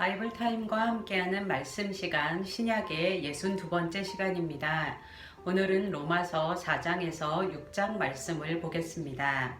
바이블타임과 함께하는 말씀 시간 신약의 62번째 시간입니다. 오늘은 로마서 4장에서 6장 말씀을 보겠습니다.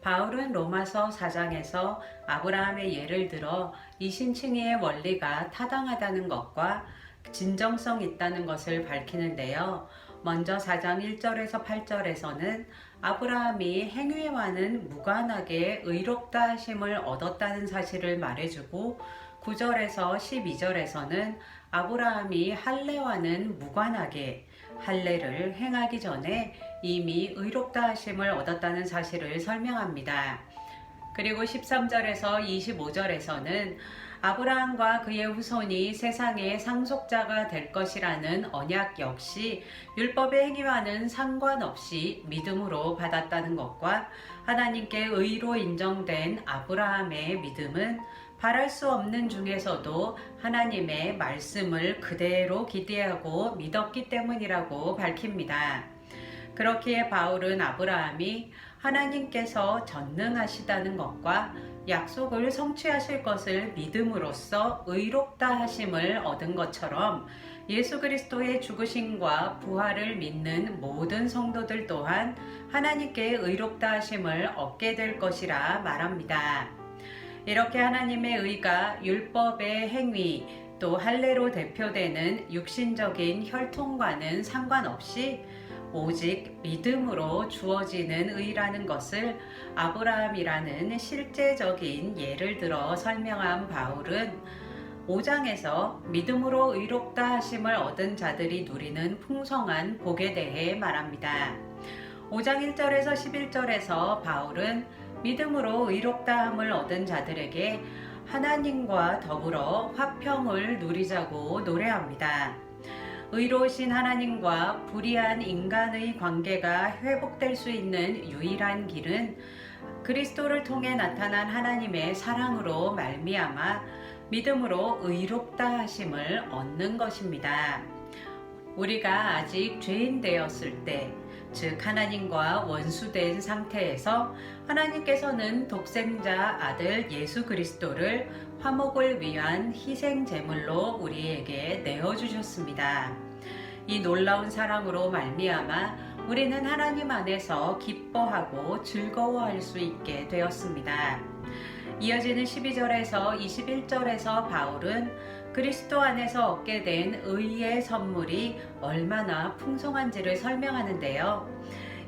바울은 로마서 4장에서 아브라함의 예를 들어 이신칭의의 원리가 타당하다는 것과 진정성 있다는 것을 밝히는데요. 먼저 4장 1절에서 8절에서는 아브라함이 행위와는 무관하게 의롭다 하심을 얻었다는 사실을 말해주고 9절에서 12절에서는 아브라함이 할례와는 무관하게 할례를 행하기 전에 이미 의롭다 하심을 얻었다는 사실을 설명합니다. 그리고 13절에서 25절에서는 아브라함과 그의 후손이 세상의 상속자가 될 것이라는 언약 역시 율법의 행위와는 상관없이 믿음으로 받았다는 것과 하나님께 의로 인정된 아브라함의 믿음은 바랄 수 없는 중에서도 하나님의 말씀을 그대로 기대하고 믿었기 때문이라고 밝힙니다. 그렇기에 바울은 아브라함이 하나님께서 전능하시다는 것과 약속을 성취하실 것을 믿음으로써 의롭다 하심을 얻은 것처럼 예수 그리스도의 죽으심과 부활을 믿는 모든 성도들 또한 하나님께 의롭다 하심을 얻게 될 것이라 말합니다. 이렇게 하나님의 의가 율법의 행위 또 할례로 대표되는 육신적인 혈통과는 상관없이 오직 믿음으로 주어지는 의라는 것을 아브라함이라는 실제적인 예를 들어 설명한 바울은 5장에서 믿음으로 의롭다 하심을 얻은 자들이 누리는 풍성한 복에 대해 말합니다. 5장 1절에서 11절에서 바울은 믿음으로 의롭다함을 얻은 자들에게 하나님과 더불어 화평을 누리자고 노래합니다. 의로우신 하나님과 불의한 인간의 관계가 회복될 수 있는 유일한 길은 그리스도를 통해 나타난 하나님의 사랑으로 말미암아 믿음으로 의롭다 하심을 얻는 것입니다. 우리가 아직 죄인 되었을 때, 즉 하나님과 원수된 상태에서 하나님께서는 독생자 아들 예수 그리스도를 화목을 위한 희생 제물로 우리에게 내어주셨습니다. 이 놀라운 사랑으로 말미암아 우리는 하나님 안에서 기뻐하고 즐거워할 수 있게 되었습니다. 이어지는 12절에서 21절에서 바울은 그리스도 안에서 얻게 된 의의 선물이 얼마나 풍성한지를 설명하는데요.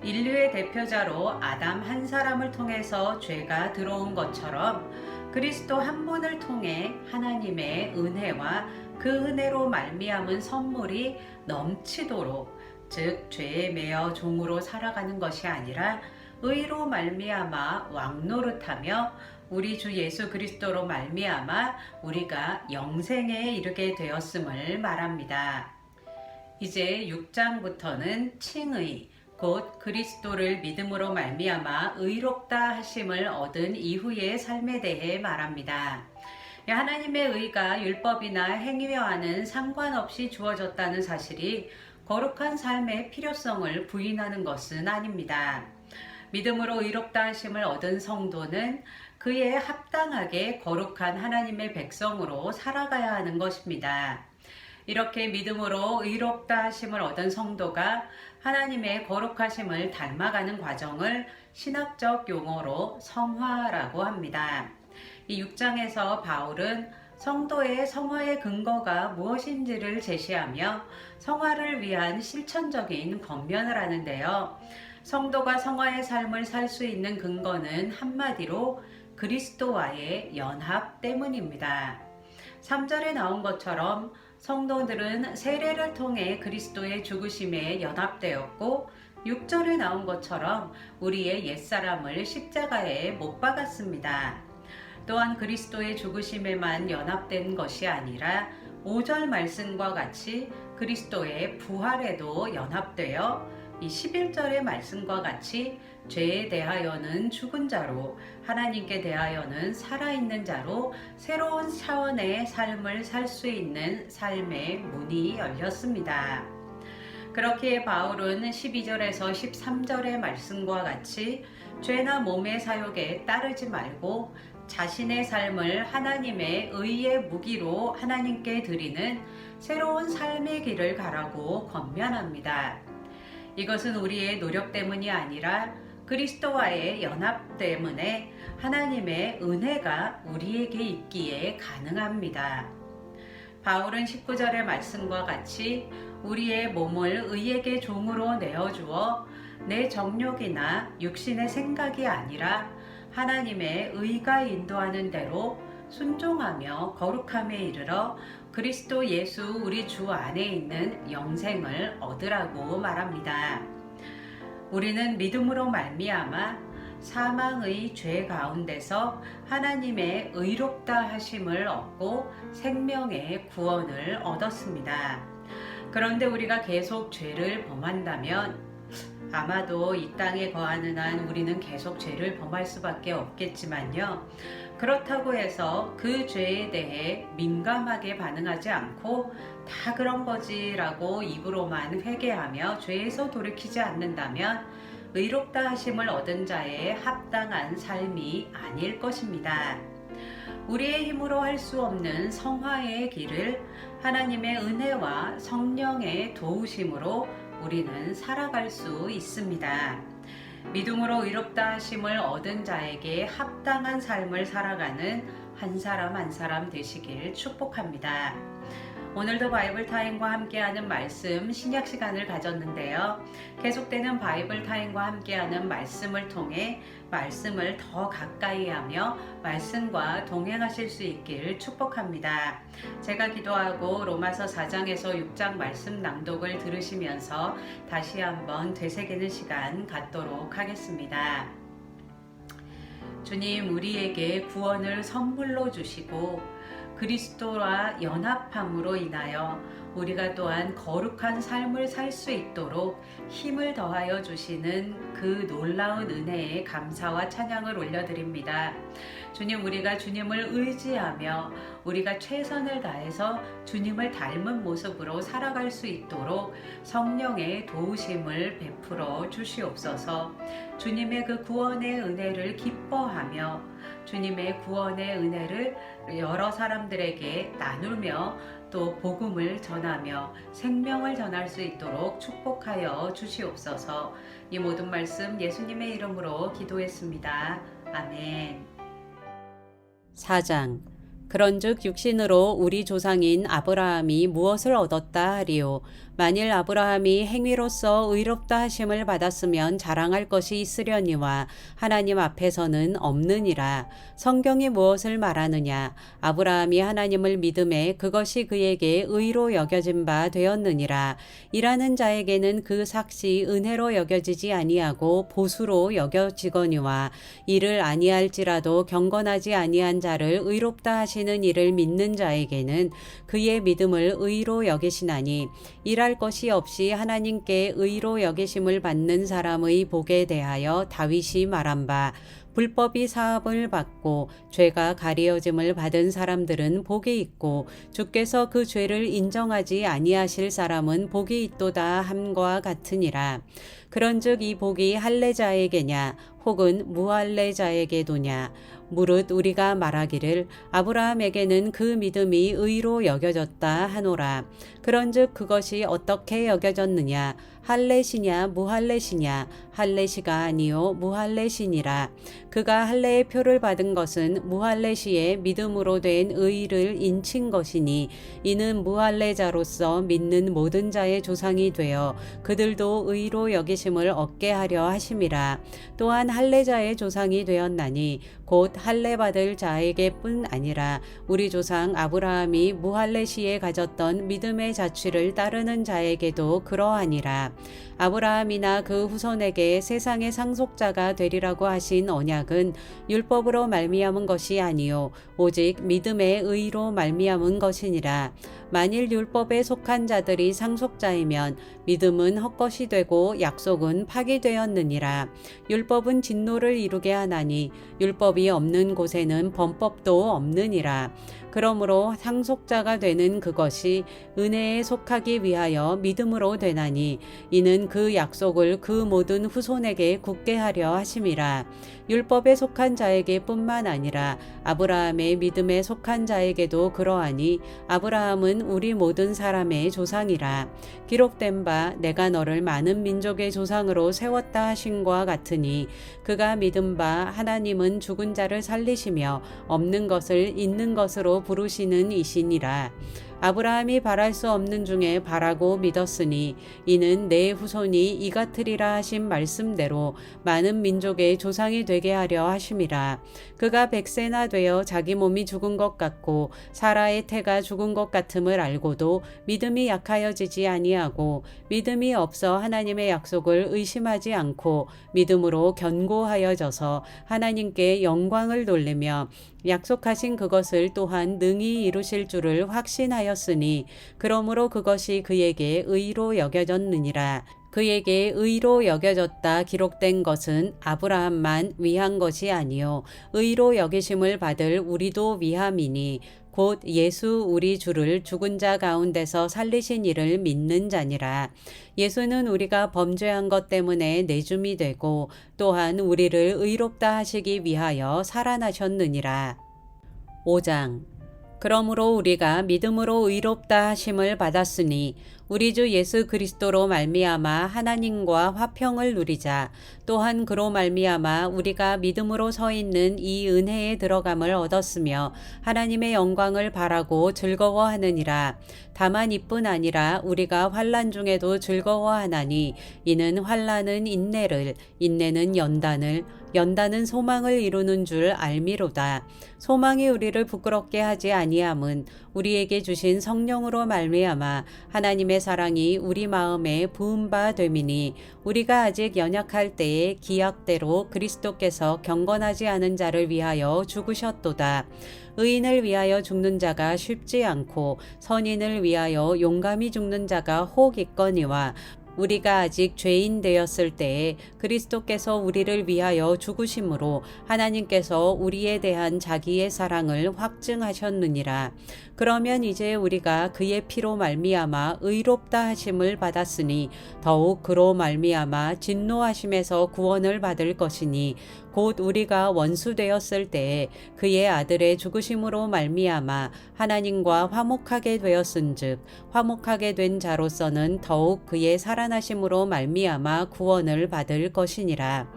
인류의 대표자로 아담 한 사람을 통해서 죄가 들어온 것처럼 그리스도 한 분을 통해 하나님의 은혜와 그 은혜로 말미암은 선물이 넘치도록, 즉 죄에 매여 종으로 살아가는 것이 아니라 의로 말미암아 왕노릇하며 우리 주 예수 그리스도로 말미암아 우리가 영생에 이르게 되었음을 말합니다. 이제 6장부터는 칭의, 곧 그리스도를 믿음으로 말미암아 의롭다 하심을 얻은 이후의 삶에 대해 말합니다. 하나님의 의가 율법이나 행위와는 상관없이 주어졌다는 사실이 거룩한 삶의 필요성을 부인하는 것은 아닙니다. 믿음으로 의롭다 하심을 얻은 성도는 그에 합당하게 거룩한 하나님의 백성으로 살아가야 하는 것입니다. 이렇게 믿음으로 의롭다 하심을 얻은 성도가 하나님의 거룩하심을 닮아가는 과정을 신학적 용어로 성화라고 합니다. 이 6장에서 바울은 성도의 성화의 근거가 무엇인지를 제시하며 성화를 위한 실천적인 권면을 하는데요. 성도가 성화의 삶을 살 수 있는 근거는 한마디로 그리스도와의 연합 때문입니다. 3절에 나온 것처럼 성도들은 세례를 통해 그리스도의 죽으심에 연합되었고 6절에 나온 것처럼 우리의 옛사람을 십자가에 못 박았습니다. 또한 그리스도의 죽으심에만 연합된 것이 아니라 5절 말씀과 같이 그리스도의 부활에도 연합되어 이 11절의 말씀과 같이 죄에 대하여는 죽은 자로 하나님께 대하여는 살아있는 자로 새로운 차원의 삶을 살 수 있는 삶의 문이 열렸습니다. 그렇기에 바울은 12절에서 13절의 말씀과 같이 죄나 몸의 사욕에 따르지 말고 자신의 삶을 하나님의 의의 무기로 하나님께 드리는 새로운 삶의 길을 가라고 권면합니다. 이것은 우리의 노력 때문이 아니라 그리스도와의 연합 때문에 하나님의 은혜가 우리에게 있기에 가능합니다. 바울은 19절의 말씀과 같이 우리의 몸을 의에게 종으로 내어주어 내 정욕이나 육신의 생각이 아니라 하나님의 의가 인도하는 대로 순종하며 거룩함에 이르러 그리스도 예수 우리 주 안에 있는 영생을 얻으라고 말합니다. 우리는 믿음으로 말미암아 사망의 죄 가운데서 하나님의 의롭다 하심을 얻고 생명의 구원을 얻었습니다. 그런데 우리가 계속 죄를 범한다면 아마도 이 땅에 거하는 한 우리는 계속 죄를 범할 수밖에 없겠지만요. 그렇다고 해서 그 죄에 대해 민감하게 반응하지 않고 다 그런 거지라고 입으로만 회개하며 죄에서 돌이키지 않는다면 의롭다 하심을 얻은 자의 합당한 삶이 아닐 것입니다. 우리의 힘으로 할 수 없는 성화의 길을 하나님의 은혜와 성령의 도우심으로 우리는 살아갈 수 있습니다. 믿음으로 의롭다 하심을 얻은 자에게 합당한 삶을 살아가는 한 사람 한 사람 되시길 축복합니다. 오늘도 바이블 타임과 함께하는 말씀 신약 시간을 가졌는데요. 계속되는 바이블 타임과 함께하는 말씀을 통해 말씀을 더 가까이 하며 말씀과 동행하실 수 있길 축복합니다. 제가 기도하고 로마서 4장에서 6장 말씀 낭독을 들으시면서 다시 한번 되새기는 시간 갖도록 하겠습니다. 주님, 우리에게 구원을 선물로 주시고 그리스도와 연합함으로 인하여 우리가 또한 거룩한 삶을 살 수 있도록 힘을 더하여 주시는 그 놀라운 은혜에 감사와 찬양을 올려드립니다. 주님, 우리가 주님을 의지하며 우리가 최선을 다해서 주님을 닮은 모습으로 살아갈 수 있도록 성령의 도우심을 베풀어 주시옵소서. 주님의 그 구원의 은혜를 기뻐하며 주님의 구원의 은혜를 여러 사람들에게 나누며 또 복음을 전하며 생명을 전할 수 있도록 축복하여 주시옵소서. 이 모든 말씀 예수님의 이름으로 기도했습니다. 아멘. 4장. 그런즉 육신으로 우리 조상인 아브라함이 무엇을 얻었다 하리요. 만일 아브라함이 행위로서 의롭다 하심을 받았으면 자랑할 것이 있으려니와 하나님 앞에서는 없느니라. 성경이 무엇을 말하느냐? 아브라함이 하나님을 믿음에 그것이 그에게 의로 여겨진 바 되었느니라. 일하는 자에게는 그 삭시 은혜로 여겨지지 아니하고 보수로 여겨지거니와 일을 아니할지라도 경건하지 아니한 자를 의롭다 하시는 이를 믿는 자에게는 그의 믿음을 의로 여기시나니 일할 것이 없이 하나님께 의로 여기심을 받는 사람의 복에 대하여 다윗이 말한 바 불법이 사함을 받고 죄가 가리어짐을 받은 사람들은 복이 있고 주께서 그 죄를 인정하지 아니하실 사람은 복이 있도다 함과 같으니라. 그런즉 이 복이 할례자에게냐 혹은 무할례자에게도냐? 무릇 우리가 말하기를 아브라함에게는 그 믿음이 의로 여겨졌다 하노라. 그런즉 그것이 어떻게 여겨졌느냐? 할례시냐 무할례시냐? 할례시가 아니요 무할례시니라. 그가 할례의 표를 받은 것은 무할례시의 믿음으로 된 의를 인친 것이니 이는 무할례자로서 믿는 모든 자의 조상이 되어 그들도 의로 여기심을 얻게 하려 하심이라. 또한 할례자의 조상이 되었나니 곧 할례 받을 자에게뿐 아니라 우리 조상 아브라함이 무할례시에 가졌던 믿음의 자취를 따르는 자에게도 그러하니라. 아브라함이나 그 후손에게 세상의 상속자가 되리라고 하신 언약은 율법으로 말미암은 것이 아니요 오직 믿음의 의로 말미암은 것이니라. 만일 율법에 속한 자들이 상속자이면 믿음은 헛것이 되고 약속은 파기되었느니라. 율법은 진노를 이루게 하나니 율법이 없는 곳에는 범법도 없느니라. 그러므로 상속자가 되는 그것이 은혜에 속하기 위하여 믿음으로 되나니 이는 그 약속을 그 모든 후손에게 굳게 하려 하심이라. 율법에 속한 자에게 뿐만 아니라 아브라함의 믿음에 속한 자에게도 그러하니 아브라함은 우리 모든 사람의 조상이라. 기록된 바 내가 너를 많은 민족의 조상으로 세웠다 하신과 같으니 그가 믿은 바 하나님은 죽은 자를 살리시며 없는 것을 있는 것으로 부르시는 이시니라. 아브라함이 바랄 수 없는 중에 바라고 믿었으니 이는 내 후손이 이 같으리라 하신 말씀대로 많은 민족의 조상이 되게 하려 하심이라. 그가 100세나 되어 자기 몸이 죽은 것 같고 사라의 태가 죽은 것 같음을 알고도 믿음이 약하여지지 아니하고 믿음이 없어 하나님의 약속을 의심하지 않고 믿음으로 견고하여져서 하나님께 영광을 돌리며 약속하신 그것을 또한 능히 이루실 줄을 확신하였으니 그러므로 그것이 그에게 의로 여겨졌느니라. 그에게 의로 여겨졌다 기록된 것은 아브라함만 위한 것이 아니요 의로 여기심을 받을 우리도 위함이니 곧 예수 우리 주를 죽은 자 가운데서 살리신 이를 믿는 자니라. 예수는 우리가 범죄한 것 때문에 내줌이 되고 또한 우리를 의롭다 하시기 위하여 살아나셨느니라. 5장. 그러므로 우리가 믿음으로 의롭다 하심을 받았으니 우리 주 예수 그리스도로 말미암아 하나님과 화평을 누리자. 또한 그로 말미암아 우리가 믿음으로 서 있는 이 은혜에 들어감을 얻었으며 하나님의 영광을 바라고 즐거워하느니라. 다만 이뿐 아니라 우리가 환난 중에도 즐거워하나니 이는 환난은 인내를, 인내는 연단을, 연단은 소망을 이루는 줄 알미로다. 소망이 우리를 부끄럽게 하지 아니함은 우리에게 주신 성령으로 말미암아 하나님의 사랑이 우리 마음에 부은 바 됨이니 우리가 아직 연약할 때에 기약대로 그리스도께서 경건하지 않은 자를 위하여 죽으셨도다. 의인을 위하여 죽는 자가 쉽지 않고 선인을 위하여 용감히 죽는 자가 혹 있거니와 우리가 아직 죄인 되었을 때에 그리스도께서 우리를 위하여 죽으심으로 하나님께서 우리에 대한 자기의 사랑을 확증하셨느니라. 그러면 이제 우리가 그의 피로 말미암아 의롭다 하심을 받았으니 더욱 그로 말미암아 진노하심에서 구원을 받을 것이니 곧 우리가 원수 되었을 때에 그의 아들의 죽으심으로 말미암아 하나님과 화목하게 되었은즉 화목하게 된 자로서는 더욱 그의 살아나심으로 말미암아 구원을 받을 것이니라.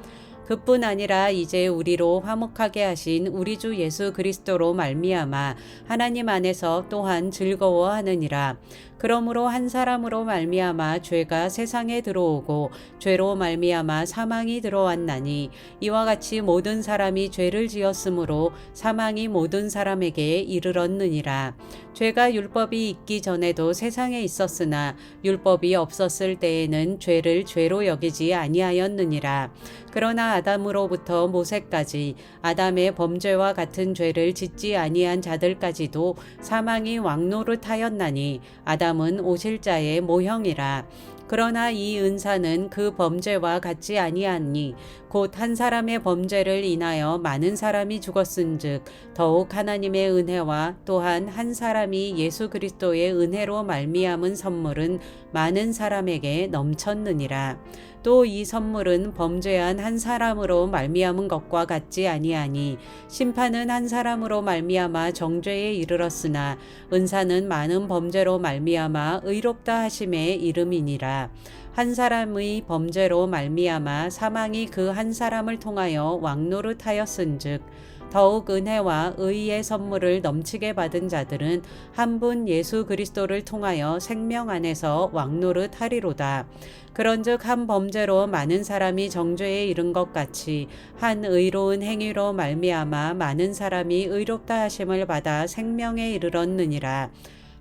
그뿐 아니라 이제 우리로 화목하게 하신 우리 주 예수 그리스도로 말미암아 하나님 안에서 또한 즐거워하느니라. 그러므로 한 사람으로 말미암아 죄가 세상에 들어오고 죄로 말미암아 사망이 들어왔나니 이와 같이 모든 사람이 죄를 지었으므로 사망이 모든 사람에게 이르렀느니라. 죄가 율법이 있기 전에도 세상에 있었으나 율법이 없었을 때에는 죄를 죄로 여기지 아니하였느니라. 그러나 아담으로부터 모세까지 아담의 범죄와 같은 죄를 짓지 아니한 자들까지도 사망이 왕노릇하였나니 아담은 오실 자의 모형이라. 그러나 이 은사는 그 범죄와 같지 아니하니 곧 한 사람의 범죄를 인하여 많은 사람이 죽었은즉 더욱 하나님의 은혜와 또한 한 사람이 예수 그리스도의 은혜로 말미암은 선물은 많은 사람에게 넘쳤느니라. 또 이 선물은 범죄한 한 사람으로 말미암은 것과 같지 아니하니 심판은 한 사람으로 말미암아 정죄에 이르렀으나 은사는 많은 범죄로 말미암아 의롭다 하심에 이름이니라. 한 사람의 범죄로 말미암아 사망이 그 한 사람을 통하여 왕노릇하였은즉 더욱 은혜와 의의 선물을 넘치게 받은 자들은 한 분 예수 그리스도를 통하여 생명 안에서 왕노릇하리로다. 그런즉 한 범죄로 많은 사람이 정죄에 이른 것 같이 한 의로운 행위로 말미암아 많은 사람이 의롭다 하심을 받아 생명에 이르렀느니라.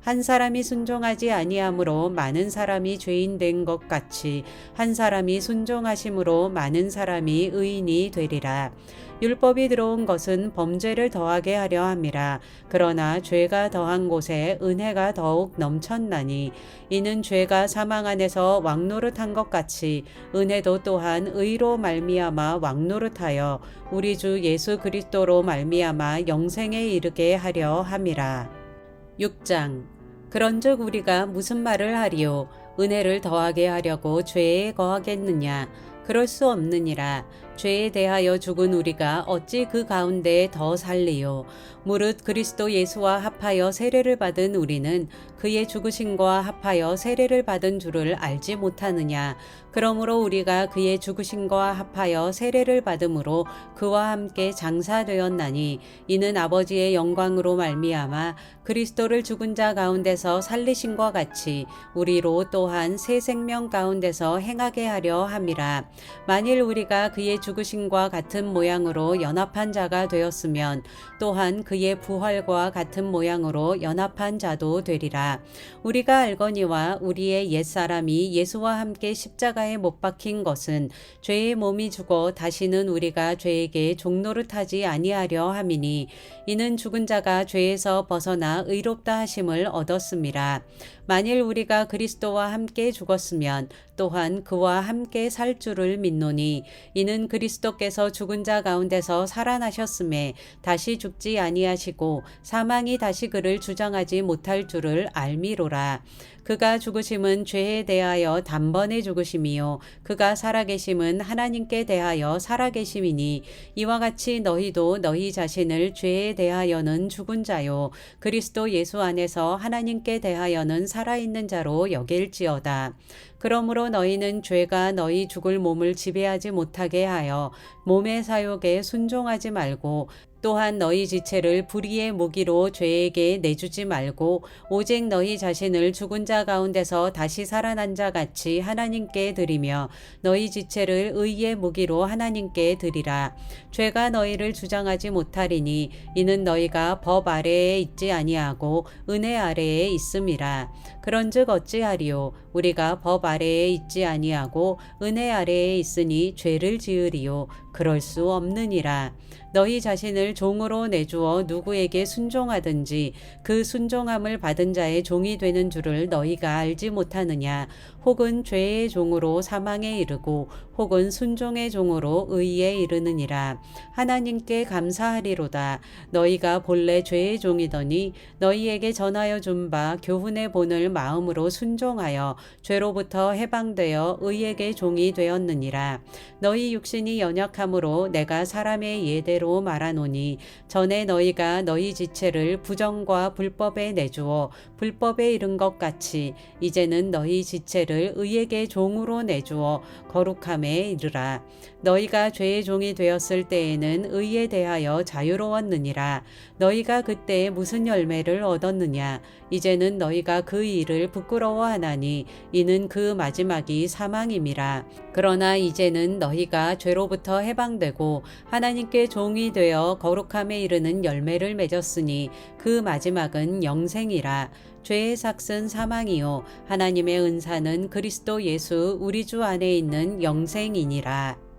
한 사람이 순종하지 아니함으로 많은 사람이 죄인 된 것 같이 한 사람이 순종하심으로 많은 사람이 의인이 되리라. 율법이 들어온 것은 범죄를 더하게 하려 함이라. 그러나 죄가 더한 곳에 은혜가 더욱 넘쳤나니 이는 죄가 사망 안에서 왕노릇한 것 같이 은혜도 또한 의로 말미암아 왕노릇하여 우리 주 예수 그리스도로 말미암아 영생에 이르게 하려 함이라. 6장. 그런즉 우리가 무슨 말을 하리요? 은혜를 더하게 하려고 죄에 거하겠느냐? 그럴 수 없느니라. 죄에 대하여 죽은 우리가 어찌 그 가운데 더 살리요? 무릇 그리스도 예수와 합하여 세례를 받은 우리는 그의 죽으심과 합하여 세례를 받은 줄을 알지 못하느냐? 그러므로 우리가 그의 죽으심과 합하여 세례를 받음으로 그와 함께 장사되었나니 이는 아버지의 영광으로 말미암아 그리스도를 죽은 자 가운데서 살리심과 같이 우리로 또한 새 생명 가운데서 행하게 하려 함이라. 만일 우리가 그의 죽으심과 같은 모양으로 연합한 자가 되었으면 또한 그의 부활과 같은 모양으로 연합한 자도 되리라. 우리가 알거니와 우리의 옛사람이 예수와 함께 십자가에 못 박힌 것은 죄의 몸이 죽어 다시는 우리가 죄에게 종노릇하지 아니하려 함이니 이는 죽은 자가 죄에서 벗어나 의롭다 하심을 얻었음이라. 만일 우리가 그리스도와 함께 죽었으면 또한 그와 함께 살 줄을 믿노니 이는 그리스도께서 죽은 자 가운데서 살아나셨음에 다시 죽지 아니하시고 사망이 다시 그를 주장하지 못할 줄을 알미로라. 그가 죽으심은 죄에 대하여 단번에 죽으심이요 그가 살아계심은 하나님께 대하여 살아계심이니 이와 같이 너희도 너희 자신을 죄에 대하여는 죽은 자요 그리스도 예수 안에서 하나님께 대하여는 살아있는 자로 여길지어다. 그러므로 너희는 죄가 너희 죽을 몸을 지배하지 못하게 하여 몸의 사욕에 순종하지 말고 또한 너희 지체를 불의의 무기로 죄에게 내주지 말고 오직 너희 자신을 죽은 자 가운데서 다시 살아난 자 같이 하나님께 드리며 너희 지체를 의의 무기로 하나님께 드리라. 죄가 너희를 주장하지 못하리니 이는 너희가 법 아래에 있지 아니하고 은혜 아래에 있음이라. 그런즉 어찌하리요? 우리가 법 아래에 있지 아니하고 은혜 아래에 있으니 죄를 지으리요? 그럴 수 없느니라. 너희 자신을 종으로 내주어 누구에게 순종하든지 그 순종함을 받은 자의 종이 되는 줄을 너희가 알지 못하느냐? 혹은 죄의 종으로 사망에 이르고 혹은 순종의 종으로 의에 이르느니라. 하나님께 감사하리로다. 너희가 본래 죄의 종이더니 너희에게 전하여 준 바 교훈의 본을 마음으로 순종하여 죄로부터 해방되어 의에게 종이 되었느니라. 너희 육신이 연약함으로 내가 사람의 예대로 말하노니 전에 너희가 너희 지체를 부정과 불법에 내주어 불법에 이른 것 같이 이제는 너희 지체를 의에게 종으로 내주어 거룩함에 이르라. 너희가 죄의 종이 되었을 때에는 의에 대하여 자유로웠느니라. 너희가 그때 무슨 열매를 얻었느냐? 이제는 너희가 그 일을 부끄러워하나니 이는 그 마지막이 사망임이라. 그러나 이제는 너희가 죄로부터 해방되고 하나님께 종이 되어 거룩함에 이르는 열매를 맺었으니 그 마지막은 영생이라. 죄의 삭은 사망이요 하나님의 은사는 그리스도 예수 우리 주 안에 있는 영생이니라.